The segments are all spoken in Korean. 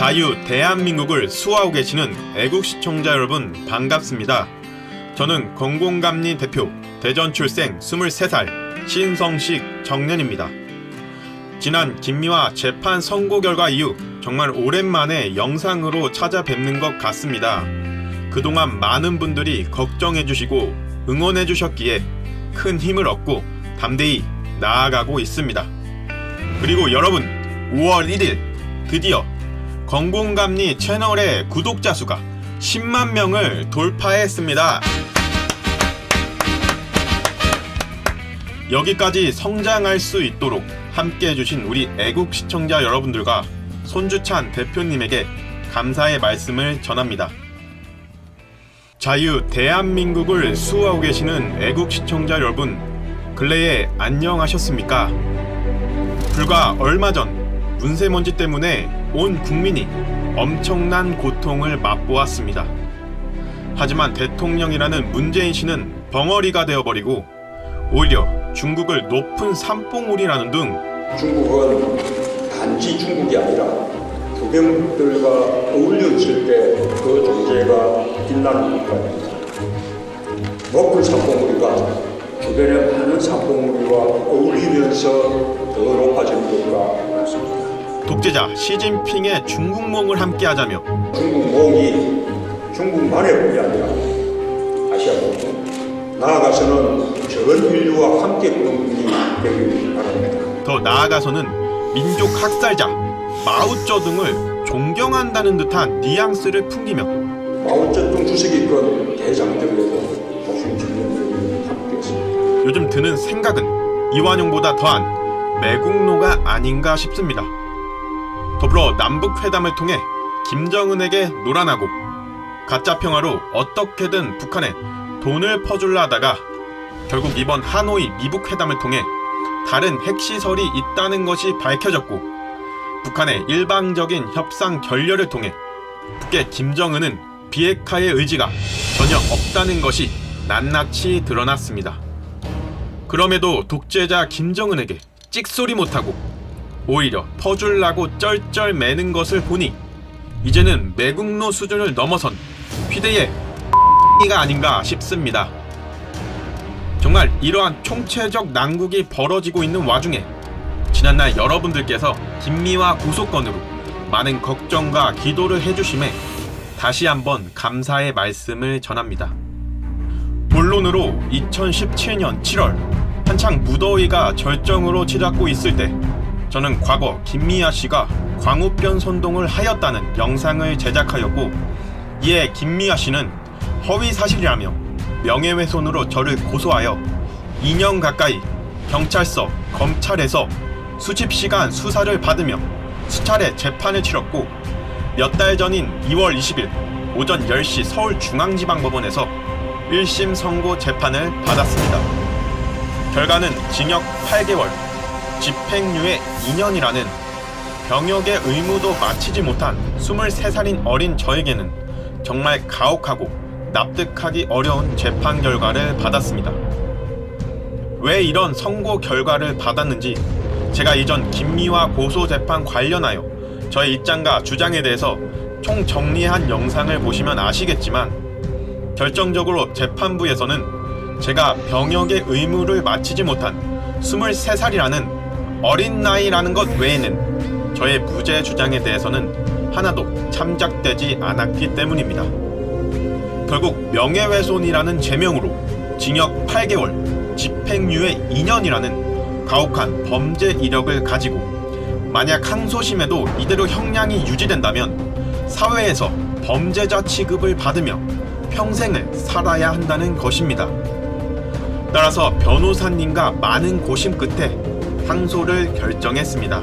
자유 대한민국을 수호하고 계시는 애국 시청자 여러분 반갑습니다. 저는 건공감리 대표 대전 출생 23살 신성식 청년입니다. 지난 김미화 재판 선고 결과 이후 정말 오랜만에 영상으로 찾아뵙는 것 같습니다. 그동안 많은 분들이 걱정해주시고 응원해주셨기에 큰 힘을 얻고 담대히 나아가고 있습니다. 그리고 여러분, 5월 1일 드디어 건공감리 채널의 구독자 수가 10만 명을 돌파했습니다. 여기까지 성장할 수 있도록 함께 해주신 우리 애국 시청자 여러분들과 손주찬 대표님에게 감사의 말씀을 전합니다. 자유 대한민국을 수호하고 계시는 애국 시청자 여러분, 근래에 안녕하셨습니까? 불과 얼마 전 문세먼지 때문에 온 국민이 엄청난 고통을 맛보았습니다. 하지만 대통령이라는 문재인 씨는 벙어리가 되어버리고 오히려 중국을 높은 산봉우리라는 등 중국은 단지 중국이 아니라 주변국들과 어울려 있을 때 그 존재가 빛나는 국가입니다. 높은 산봉우리가 주변의 많은 산봉우리와 어울리면서 더 높아지는 것과 같습니다. 독재자 시진핑의 중국몽을 함께하자며 중국몽이 중국만의 법이 아니라 아시아 공동, 나아가서는 전 인류와 함께 꾸는 국이 되길 바랍니다. 더 나아가서는 민족 학살자 마오쩌둥을 존경한다는 듯한 뉘앙스를 풍기며 마오쩌둥 주석이 이끈 대장들에도 보수 청년들이 함께했습니다. 요즘 드는 생각은 이완용보다 더한 매국노가 아닌가 싶습니다. 더불어 남북회담을 통해 김정은에게 노란하고 가짜평화로 어떻게든 북한에 돈을 퍼주려 하다가 결국 이번 하노이 미북회담을 통해 다른 핵시설이 있다는 것이 밝혀졌고 북한의 일방적인 협상 결렬을 통해 북의 김정은은 비핵화의 의지가 전혀 없다는 것이 낱낱이 드러났습니다. 그럼에도 독재자 김정은에게 찍소리 못하고 오히려 퍼주려고 쩔쩔 매는 것을 보니 이제는 매국노 수준을 넘어선 휘대의 가 아닌가 싶습니다. 정말 이러한 총체적 난국이 벌어지고 있는 와중에 지난날 여러분들께서 김미화 고소건으로 많은 걱정과 기도를 해주심에 다시 한번 감사의 말씀을 전합니다. 본론으로 2017년 7월 한창 무더위가 절정으로 치닫고 있을 때 저는 과거 김미화 씨가 광우병 선동을 하였다는 영상을 제작하였고 이에 김미화 씨는 허위 사실이라며 명예훼손으로 저를 고소하여 2년 가까이 경찰서, 검찰에서 수십 시간 수사를 받으며 수차례 재판을 치렀고 몇 달 전인 2월 20일 오전 10시 서울중앙지방법원에서 1심 선고 재판을 받았습니다. 결과는 징역 8개월, 집행유예 2년이라는 병역의 의무도 마치지 못한 23살인 어린 저에게는 정말 가혹하고 납득하기 어려운 재판 결과를 받았습니다. 왜 이런 선고 결과를 받았는지 제가 이전 김미화 고소 재판 관련하여 저의 입장과 주장에 대해서 총정리한 영상을 보시면 아시겠지만 결정적으로 재판부에서는 제가 병역의 의무를 마치지 못한 23살이라는 어린 나이라는 것 외에는 저의 무죄 주장에 대해서는 하나도 참작되지 않았기 때문입니다. 결국 명예훼손이라는 제명으로 징역 8개월, 집행유예 2년이라는 가혹한 범죄 이력을 가지고 만약 항소심에도 이대로 형량이 유지된다면 사회에서 범죄자 취급을 받으며 평생을 살아야 한다는 것입니다. 따라서 변호사님과 많은 고심 끝에 항소를 결정했습니다.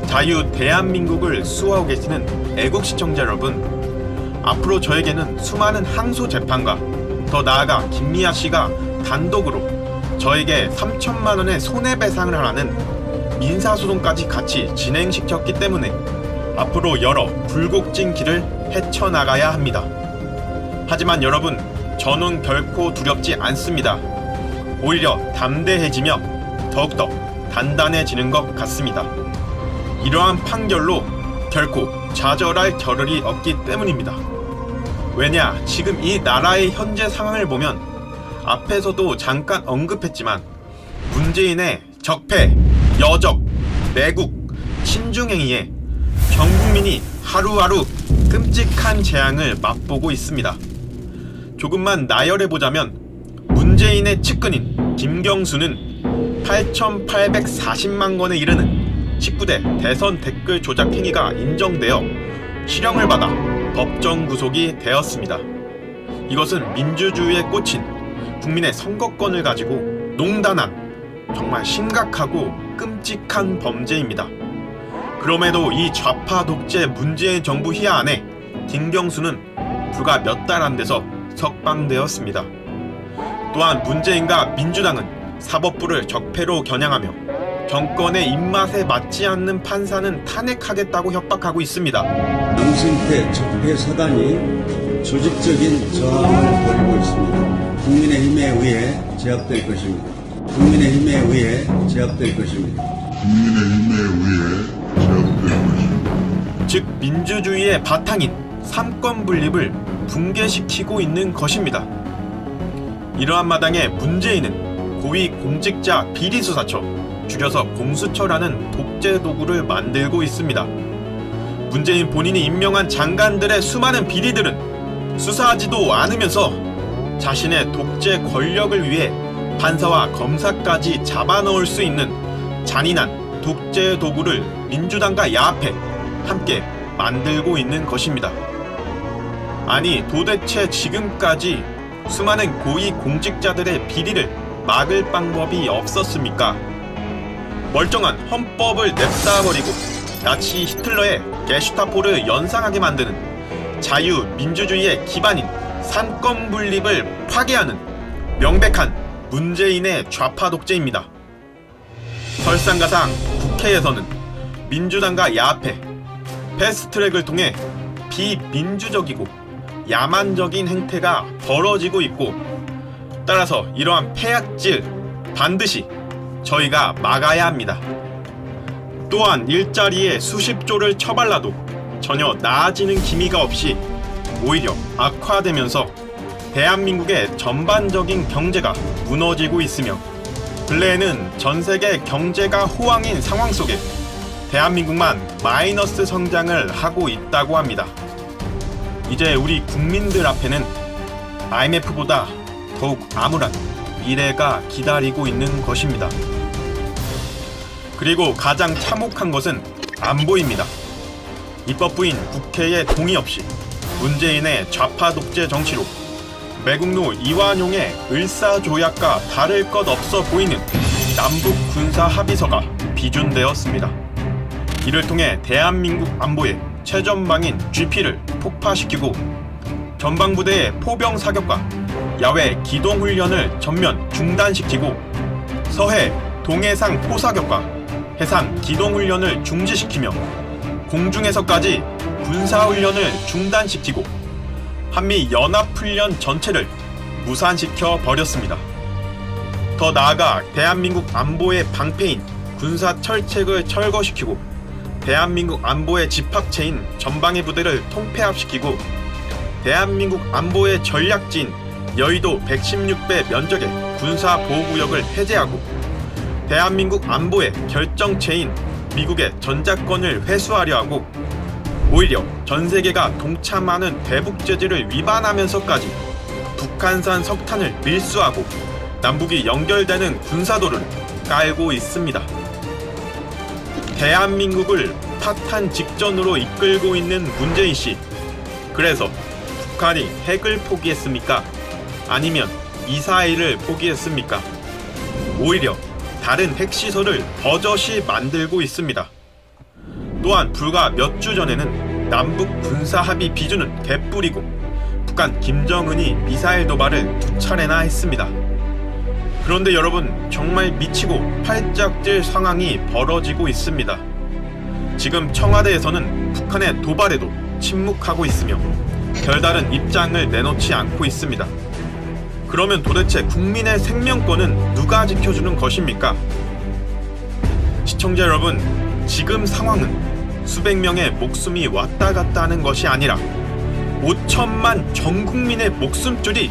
자유 대한민국을 수호하고 계시는 애국 시청자 여러분, 앞으로 저에게는 수많은 항소 재판과 더 나아가 김미화 씨가 단독으로 저에게 3천만 원의 손해배상을 하라는 민사소송까지 같이 진행시켰기 때문에 앞으로 여러 굴곡진 길을 헤쳐나가야 합니다. 하지만 여러분, 저는 결코 두렵지 않습니다. 오히려 담대해지며 더욱더 단단해지는 것 같습니다. 이러한 판결로 결코 좌절할 겨를이 없기 때문입니다. 왜냐, 지금 이 나라의 현재 상황을 보면 앞에서도 잠깐 언급했지만 문재인의 적폐, 여적, 매국, 친중행위에 전 국민이 하루하루 끔찍한 재앙을 맛보고 있습니다. 조금만 나열해보자면 문재인의 측근인 김경수는 8,840만 건에 이르는 19대 대선 댓글 조작 행위가 인정되어 실형을 받아 법정 구속이 되었습니다. 이것은 민주주의에 꽂힌 국민의 선거권을 가지고 농단한 정말 심각하고 끔찍한 범죄입니다. 그럼에도 이 좌파 독재 문재인 정부 휘하 안에 김경수는 불과 몇 달 안 돼서 석방되었습니다. 또한 문재인과 민주당은 사법부를 적폐로 겨냥하며 정권의 입맛에 맞지 않는 판사는 탄핵하겠다고 협박하고 있습니다. 양승태 적폐 사단이 조직적인 저항을 벌이고 있습니다. 국민의힘에 의해 제압될 것입니다. 국민의힘에 의해 제압될 것입니다. 즉 민주주의의 바탕인 삼권 분립을 붕괴시키고 있는 것입니다. 이러한 마당에 문재인은 고위공직자 비리수사처, 줄여서 공수처라는 독재 도구를 만들고 있습니다. 문재인 본인이 임명한 장관들의 수많은 비리들은 수사하지도 않으면서 자신의 독재 권력을 위해 판사와 검사까지 잡아넣을 수 있는 잔인한 독재 도구를 민주당과 야합해 함께 만들고 있는 것입니다. 아니, 도대체 지금까지 수많은 고위 공직자들의 비리를 막을 방법이 없었습니까? 멀쩡한 헌법을 냅다버리고 나치 히틀러의 게슈타포를 연상하게 만드는 자유민주주의의 기반인 삼권 분립을 파괴하는 명백한 문재인의 좌파 독재입니다. 설상가상 국회에서는 민주당과 야합해 패스트트랙을 통해 비민주적이고 야만적인 행태가 벌어지고 있고, 따라서 이러한 폐악질 반드시 저희가 막아야 합니다. 또한 일자리에 수십조를 처발라도 전혀 나아지는 기미가 없이 오히려 악화되면서 대한민국의 전반적인 경제가 무너지고 있으며, 근래에는 전세계 경제가 호황인 상황 속에 대한민국만 마이너스 성장을 하고 있다고 합니다. 이제 우리 국민들 앞에는 IMF보다 더욱 암울한 미래가 기다리고 있는 것입니다. 그리고 가장 참혹한 것은 안보입니다. 입법부인 국회의 동의 없이 문재인의 좌파 독재 정치로 매국노 이완용의 을사조약과 다를 것 없어 보이는 남북 군사 합의서가 비준되었습니다. 이를 통해 대한민국 안보의 최전방인 GP를 폭파시키고 전방부대의 포병 사격과 야외 기동훈련을 전면 중단시키고 서해 동해상 포사격과 해상 기동훈련을 중지시키며 공중에서까지 군사훈련을 중단시키고 한미 연합훈련 전체를 무산시켜 버렸습니다. 더 나아가 대한민국 안보의 방패인 군사철책을 철거시키고 대한민국 안보의 집합체인 전방위 부대를 통폐합시키고 대한민국 안보의 전략지인 여의도 116배 면적의 군사보호구역을 해제하고 대한민국 안보의 결정체인 미국의 전작권을 회수하려 하고, 오히려 전세계가 동참하는 대북제재를 위반하면서까지 북한산 석탄을 밀수하고 남북이 연결되는 군사도를 깔고 있습니다. 대한민국을 파탄 직전으로 이끌고 있는 문재인씨, 그래서 북한이 핵을 포기했습니까? 아니면 미사일을 포기했습니까? 오히려 다른 핵시설을 버젓이 만들고 있습니다. 또한 불과 몇 주 전에는 남북 군사합의 비준은 개뿔이고 북한 김정은이 미사일 도발을 2차례나 했습니다. 그런데 여러분, 정말 미치고 팔짝질 상황이 벌어지고 있습니다. 지금 청와대에서는 북한의 도발에도 침묵하고 있으며 별다른 입장을 내놓지 않고 있습니다. 그러면 도대체 국민의 생명권은 누가 지켜주는 것입니까? 시청자 여러분, 지금 상황은 수백 명의 목숨이 왔다 갔다 하는 것이 아니라 5천만 전 국민의 목숨줄이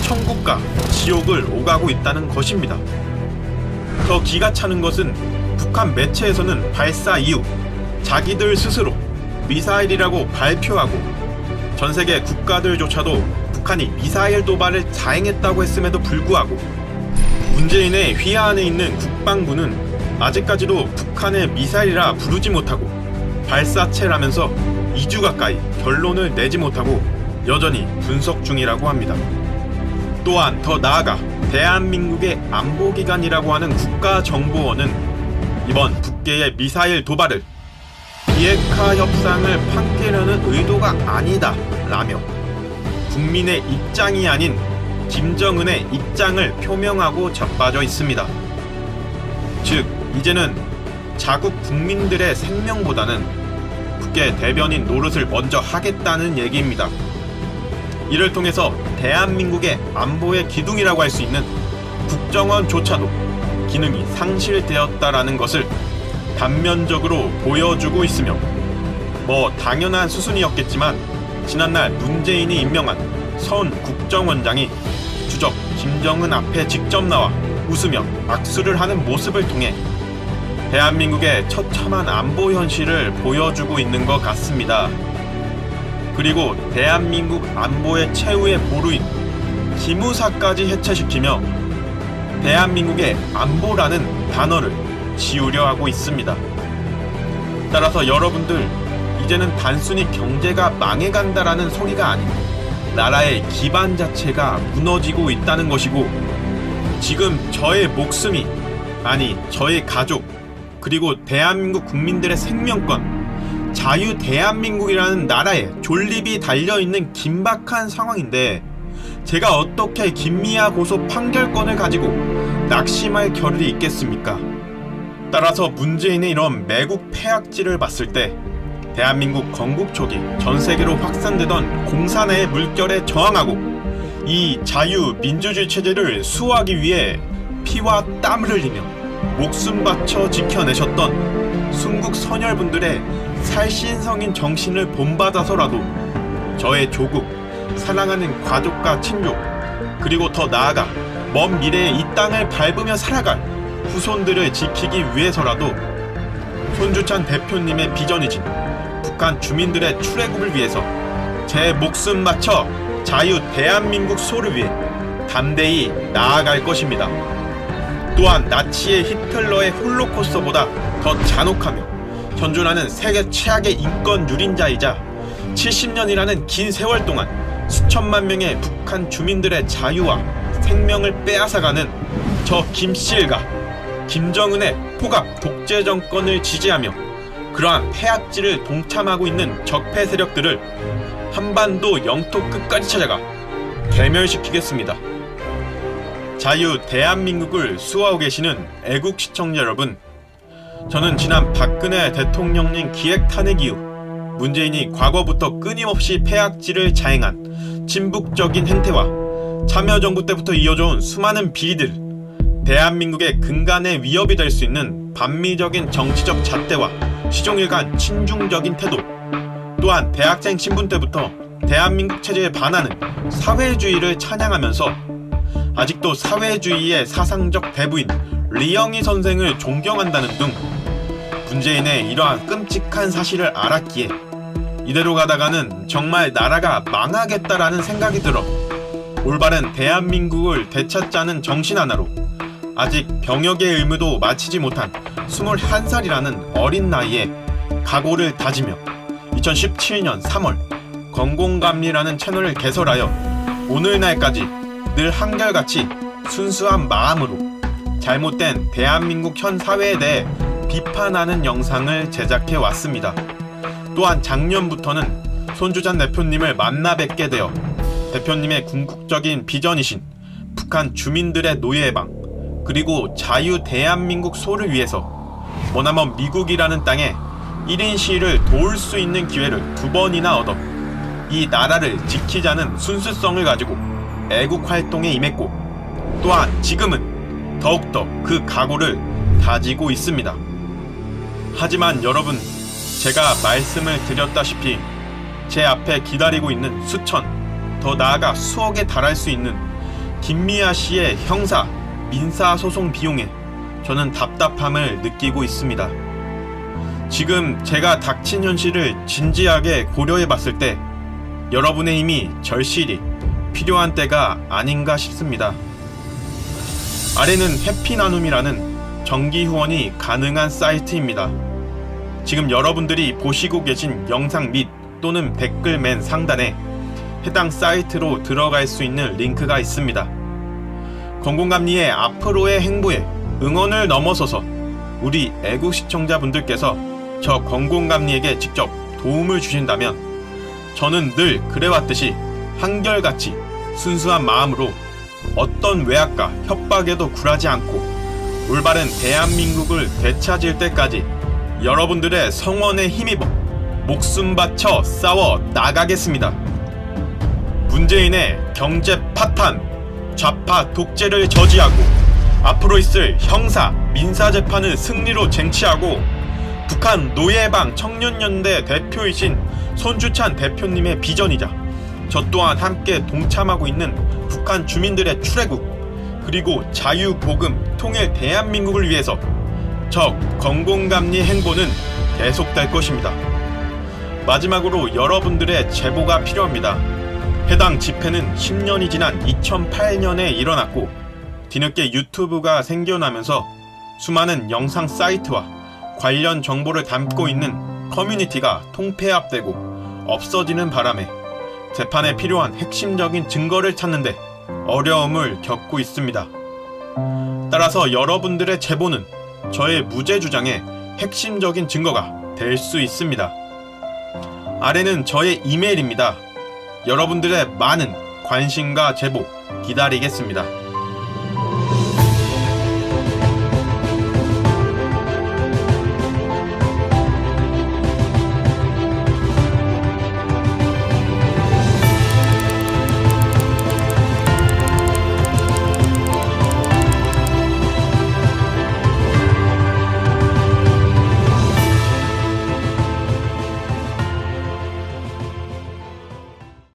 천국과 지옥을 오가고 있다는 것입니다. 더 기가 차는 것은 북한 매체에서는 발사 이후 자기들 스스로 미사일이라고 발표하고 전 세계 국가들조차도 북한이 미사일 도발을 자행했다고 했음에도 불구하고 문재인의 휘하 안에 있는 국방부는 아직까지도 북한의 미사일이라 부르지 못하고 발사체라면서 2주 가까이 결론을 내지 못하고 여전히 분석 중이라고 합니다. 또한 더 나아가 대한민국의 안보기관이라고 하는 국가정보원은 이번 북계의 미사일 도발을 비핵화 협상을 판깨려는 의도가 아니다 라며 국민의 입장이 아닌 김정은의 입장을 표명하고 자빠져 있습니다. 즉 이제는 자국 국민들의 생명보다는 북계 대변인 노릇을 먼저 하겠다는 얘기입니다. 이를 통해서 대한민국의 안보의 기둥이라고 할 수 있는 국정원조차도 기능이 상실되었다라는 것을 단면적으로 보여주고 있으며 당연한 수순이었겠지만 지난날 문재인이 임명한 선 국정원장이 주적 김정은 앞에 직접 나와 웃으며 악수를 하는 모습을 통해 대한민국의 처참한 안보 현실을 보여주고 있는 것 같습니다. 그리고 대한민국 안보의 최후의 보루인 기무사까지 해체시키며 대한민국의 안보라는 단어를 지우려 하고 있습니다. 따라서 여러분들, 이제는 단순히 경제가 망해간다라는 소리가 아닌 나라의 기반 자체가 무너지고 있다는 것이고, 지금 저의 목숨이, 아니 저의 가족, 그리고 대한민국 국민들의 생명권, 자유 대한민국이라는 나라에 존립이 달려있는 긴박한 상황인데 제가 어떻게 김미아 고소 판결권을 가지고 낙심할 겨를이 있겠습니까? 따라서 문재인의 이런 매국 폐악질을 봤을 때 대한민국 건국초기 전세계로 확산되던 공산의 물결에 저항하고 이 자유민주주의 체제를 수호하기 위해 피와 땀을 흘리며 목숨 바쳐 지켜내셨던 순국 선열분들의 살신성인 정신을 본받아서라도 저의 조국, 사랑하는 가족과 친족, 그리고 더 나아가 먼 미래에 이 땅을 밟으며 살아갈 후손들을 지키기 위해서라도 손주찬 대표님의 비전이진 북한 주민들의 출애굽을 위해서 제 목숨 바쳐 자유 대한민국 수호를 위해 담대히 나아갈 것입니다. 또한 나치의 히틀러의 홀로코스터보다 더 잔혹하며 현존하는 세계 최악의 인권 유린자이자 70년이라는 긴 세월 동안 수천만 명의 북한 주민들의 자유와 생명을 빼앗아가는 저 김씨일가 김정은의 포갑 독재 정권을 지지하며 그러한 폐악질을 동참하고 있는 적폐 세력들을 한반도 영토 끝까지 찾아가 괴멸시키겠습니다. 자유 대한민국을 수호하고 계시는 애국 시청자 여러분, 저는 지난 박근혜 대통령님 기획 탄핵 이후 문재인이 과거부터 끊임없이 폐악질을 자행한 친북적인 행태와 참여정부 때부터 이어져온 수많은 비리들, 대한민국의 근간의 위협이 될 수 있는 반미적인 정치적 잣대와 시종일관 친중적인 태도, 또한 대학생 신분 때부터 대한민국 체제에 반하는 사회주의를 찬양하면서 아직도 사회주의의 사상적 대부인 리영희 선생을 존경한다는 등 문재인의 이러한 끔찍한 사실을 알았기에 이대로 가다가는 정말 나라가 망하겠다라는 생각이 들어 올바른 대한민국을 되찾자는 정신 하나로 아직 병역의 의무도 마치지 못한 21살이라는 어린 나이에 각오를 다지며 2017년 3월 건공감리라는 채널을 개설하여 오늘날까지 늘 한결같이 순수한 마음으로 잘못된 대한민국 현 사회에 대해 비판하는 영상을 제작해 왔습니다. 또한 작년부터는 손주찬 대표님을 만나 뵙게 되어 대표님의 궁극적인 비전이신 북한 주민들의 노예 해방 그리고 자유 대한민국 수호를 위해서 머나먼 미국이라는 땅에 1인 시위를 도울 수 있는 기회를 2번이나 얻어 이 나라를 지키자는 순수성을 가지고 애국 활동에 임했고, 또한 지금은 더욱더 그 각오를 다지고 있습니다. 하지만 여러분, 제가 말씀을 드렸다시피 제 앞에 기다리고 있는 수천, 더 나아가 수억에 달할 수 있는 김미아 씨의 형사, 민사 소송 비용에 저는 답답함을 느끼고 있습니다. 지금 제가 닥친 현실을 진지하게 고려해 봤을 때 여러분의 힘이 절실히 필요한 때가 아닌가 싶습니다. 아래는 해피나눔이라는 정기 후원이 가능한 사이트입니다. 지금 여러분들이 보시고 계신 영상 및 또는 댓글 맨 상단에 해당 사이트로 들어갈 수 있는 링크가 있습니다. 건공감리의 앞으로의 행보에 응원을 넘어서서 우리 애국 시청자분들께서 저 건공감리에게 직접 도움을 주신다면 저는 늘 그래왔듯이 한결같이 순수한 마음으로 어떤 외압과 협박에도 굴하지 않고 올바른 대한민국을 되찾을 때까지 여러분들의 성원에 힘입어 목숨 바쳐 싸워 나가겠습니다. 문재인의 경제 파탄, 좌파 독재를 저지하고 앞으로 있을 형사, 민사 재판을 승리로 쟁취하고 북한 노예방 청년연대 대표이신 손주찬 대표님의 비전이자 저 또한 함께 동참하고 있는 북한 주민들의 출애국 그리고 자유복음 통일 대한민국을 위해서 저 건공감리 행보는 계속될 것입니다. 마지막으로 여러분들의 제보가 필요합니다. 해당 집회는 10년이 지난 2008년에 일어났고 뒤늦게 유튜브가 생겨나면서 수많은 영상 사이트와 관련 정보를 담고 있는 커뮤니티가 통폐합되고 없어지는 바람에 재판에 필요한 핵심적인 증거를 찾는데 어려움을 겪고 있습니다. 따라서 여러분들의 제보는 저의 무죄 주장의 핵심적인 증거가 될 수 있습니다. 아래는 저의 이메일입니다. 여러분들의 많은 관심과 제보 기다리겠습니다.